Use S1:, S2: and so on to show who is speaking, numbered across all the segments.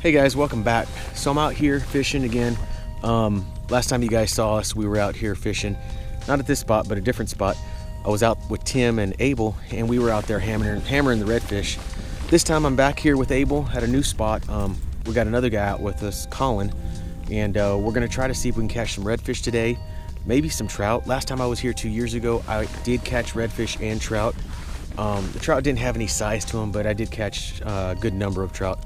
S1: Hey guys, welcome back. So I'm out here fishing again. Last time you guys saw us, we were out here fishing, not at this spot, but a different spot. I was out with Tim and Abel, and we were out there hammering the redfish. This time I'm back here with Abel at a new spot. We got another guy out with us, Colin, and we're gonna try to see if we can catch some redfish today, maybe some trout. Last time I was here 2 years ago, I did catch redfish and trout. The trout didn't have any size to them, but I did catch a good number of trout.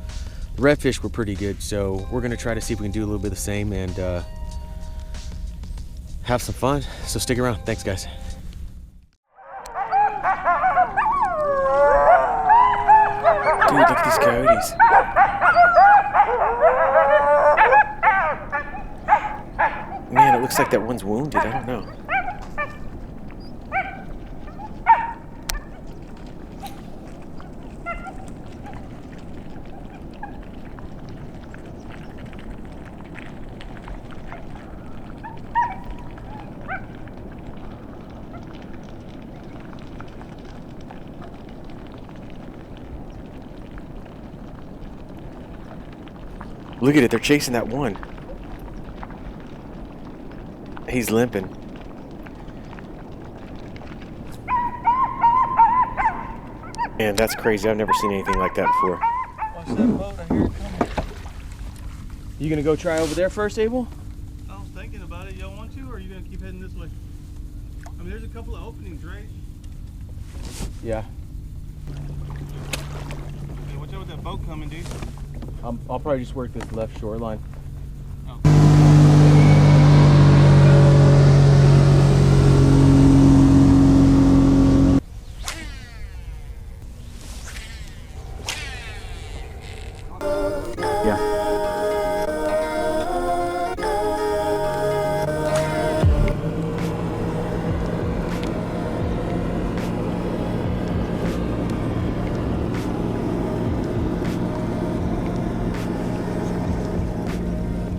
S1: The redfish were pretty good, so we're gonna try to see if we can do a little bit of the same and have some fun. So stick around. Thanks, guys. Dude, look at these coyotes. Man, it looks like that one's wounded. I don't know. Look at it, they're chasing that one. He's limping. Man, that's crazy. I've never seen anything like that before.
S2: Watch that boat, I hear it coming.
S1: You gonna go try over there first, Abel?
S2: I was thinking about it. Y'all want to, or are you gonna keep heading this way? I mean, there's a couple of openings, right?
S1: Yeah.
S2: Hey, watch out with that boat coming, dude.
S1: I'll probably just work this left shoreline.
S2: Oh.
S1: Yeah.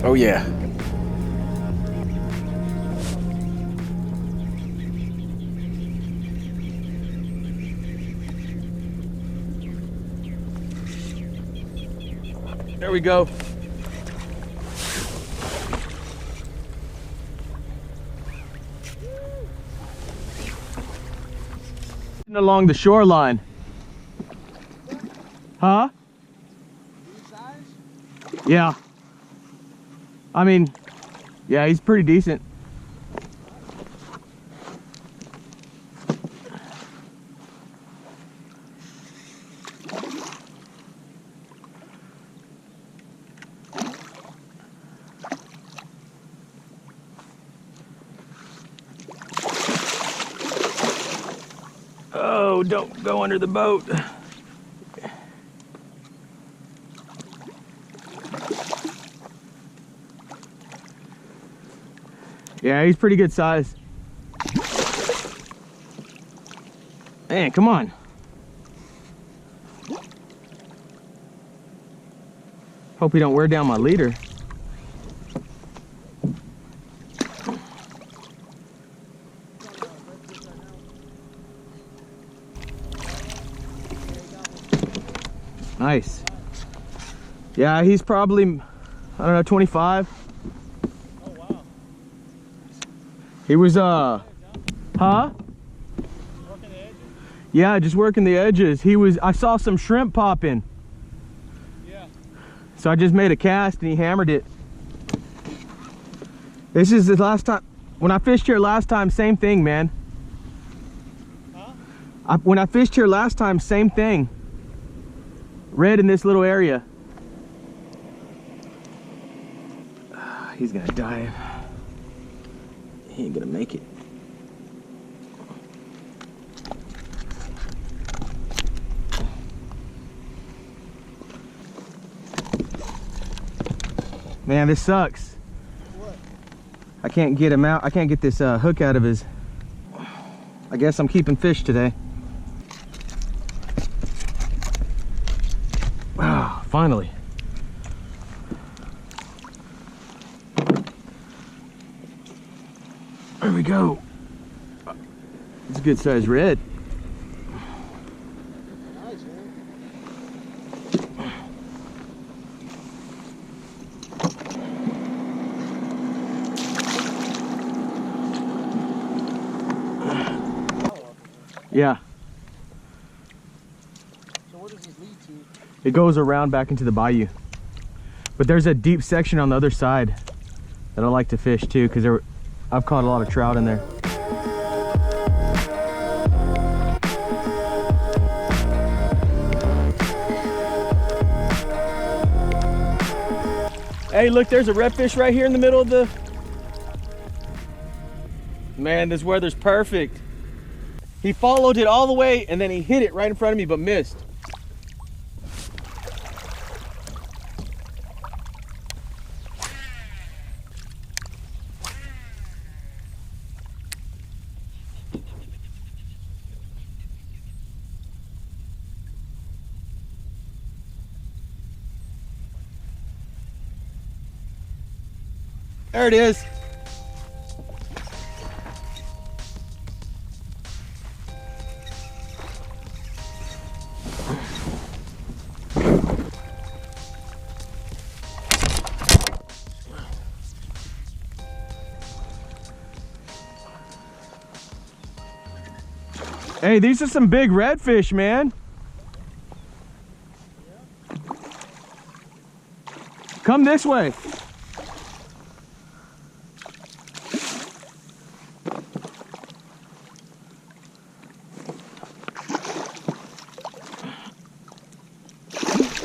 S1: Oh yeah. There we go. Along the shoreline. Huh? Yeah. I mean, yeah, he's pretty decent. Oh, don't go under the boat. Yeah, he's pretty good size. Man, come on. Hope he don't wear down my leader. Nice. Yeah, he's probably, I don't know, 25. He was, huh?
S2: Working the edges?
S1: Yeah, just working the edges. I saw some shrimp popping.
S2: Yeah.
S1: So I just made a cast and he hammered it. This is the last time, when I fished here last time, same thing, man.
S2: Huh?
S1: When I fished here last time, same thing. Red in this little area. He's gonna dive. He ain't gonna make it. Man, this sucks.
S2: What?
S1: I can't get him out. I can't get this hook out of his. I guess I'm keeping fish today. Ah, finally. There we go. It's a good sized red.
S2: Nice, man.
S1: Yeah.
S2: So where does this lead to?
S1: It goes around back into the bayou. But there's a deep section on the other side that I like to fish too, because I've caught a lot of trout in there. Hey, look, there's a redfish right here in the middle of the... Man, this weather's perfect. He followed it all the way and then he hit it right in front of me but missed. There it is. Hey, these are some big redfish, man. Come this way.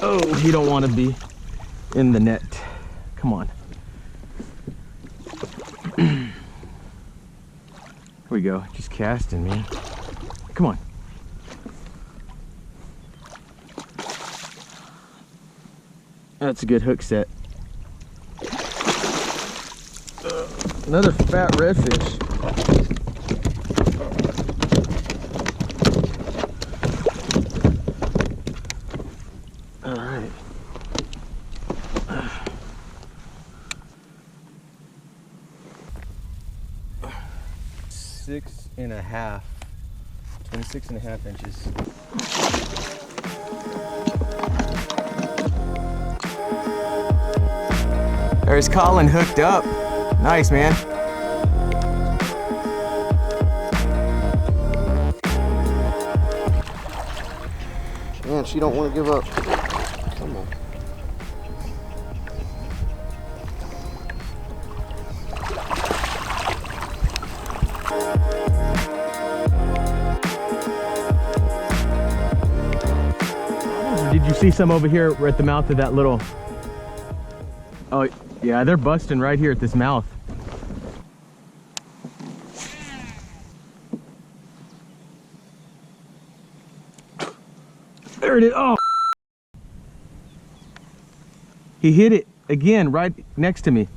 S1: Oh, you don't want to be in the net. Come on. Here we go. Just casting, man. Come on. That's a good hook set. Another fat redfish. All right. 6.5. 26.5 inches. There's Colin hooked up. Nice, man.
S3: Man, she don't want to give up. Come on.
S1: Did you see some over here at the mouth of that little... Oh, yeah, they're busting right here at this mouth. There it is. Oh! He hit it again right next to me.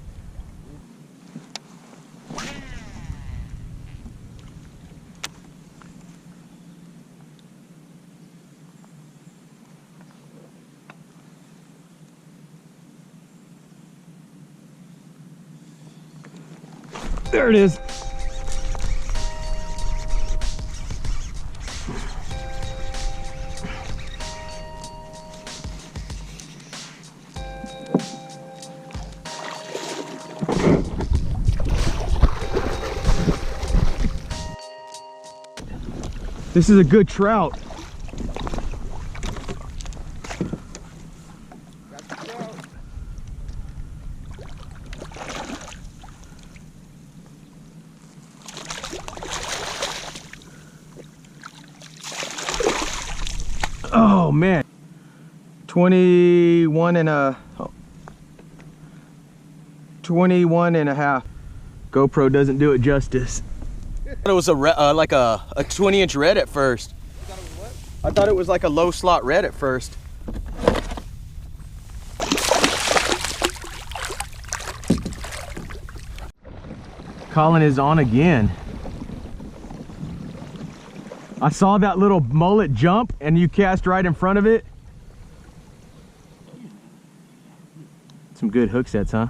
S1: There it is. This is a good trout. Oh man, 21 and a half. GoPro doesn't do it justice. I thought it was like a 20-inch red at first.
S3: You thought it was what?
S1: I thought it was like a low slot red at first. Colin is on again. I saw that little mullet jump and you cast right in front of it. Some good hook sets, huh?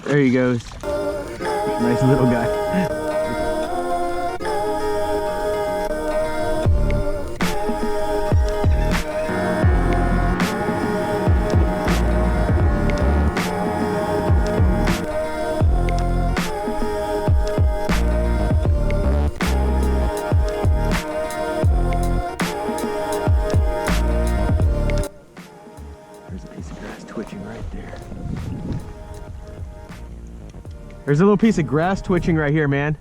S1: There he goes. Nice little guy. There's a little piece of grass twitching right here, man.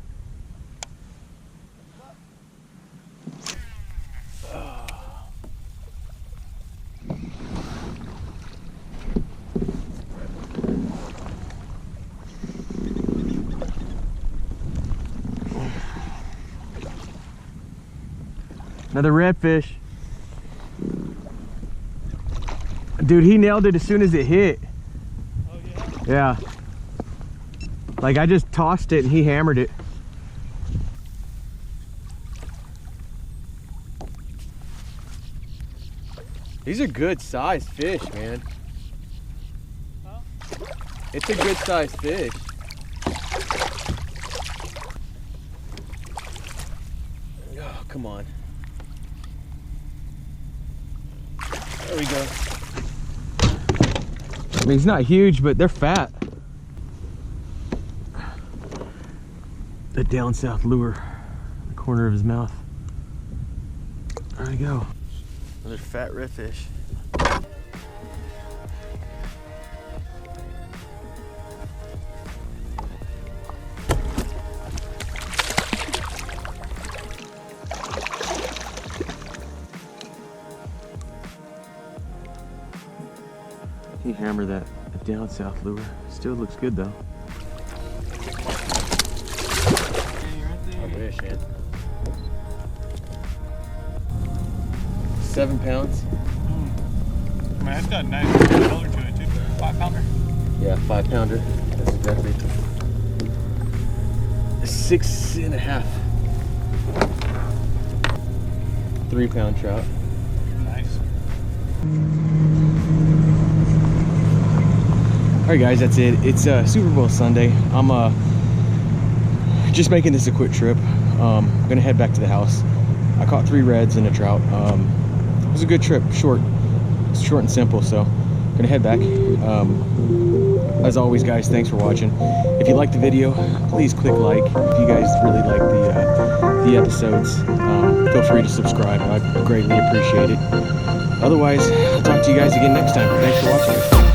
S1: Another redfish. Dude, he nailed it as soon as it hit.
S2: Oh, yeah?
S1: Yeah. Like I just tossed it and he hammered it. These are good sized fish, man.
S2: Huh?
S1: It's a good sized fish. Oh, come on. There we go. I mean, he's not huge, but they're fat. The DownSouth lure, the corner of his mouth. There we go. Another fat redfish. He hammered that DownSouth lure. Still looks good though. I wish, man. 7 pounds.
S2: Man, it's got a nice color to it too. 5 pounder?
S1: Yeah, 5 pounder. That's exactly 6.5. 3 pound trout.
S2: Nice.
S1: Alright guys, that's it. It's Super Bowl Sunday. I'm just making this a quick trip. Gonna head back to the house. I caught 3 reds and a trout. It was a good trip, short and simple, so gonna head back. As always guys, thanks for watching. If you liked the video, please click like. If you guys really like the episodes, feel free to subscribe. I'd greatly appreciate it. Otherwise, I'll talk to you guys again next time. Thanks for watching.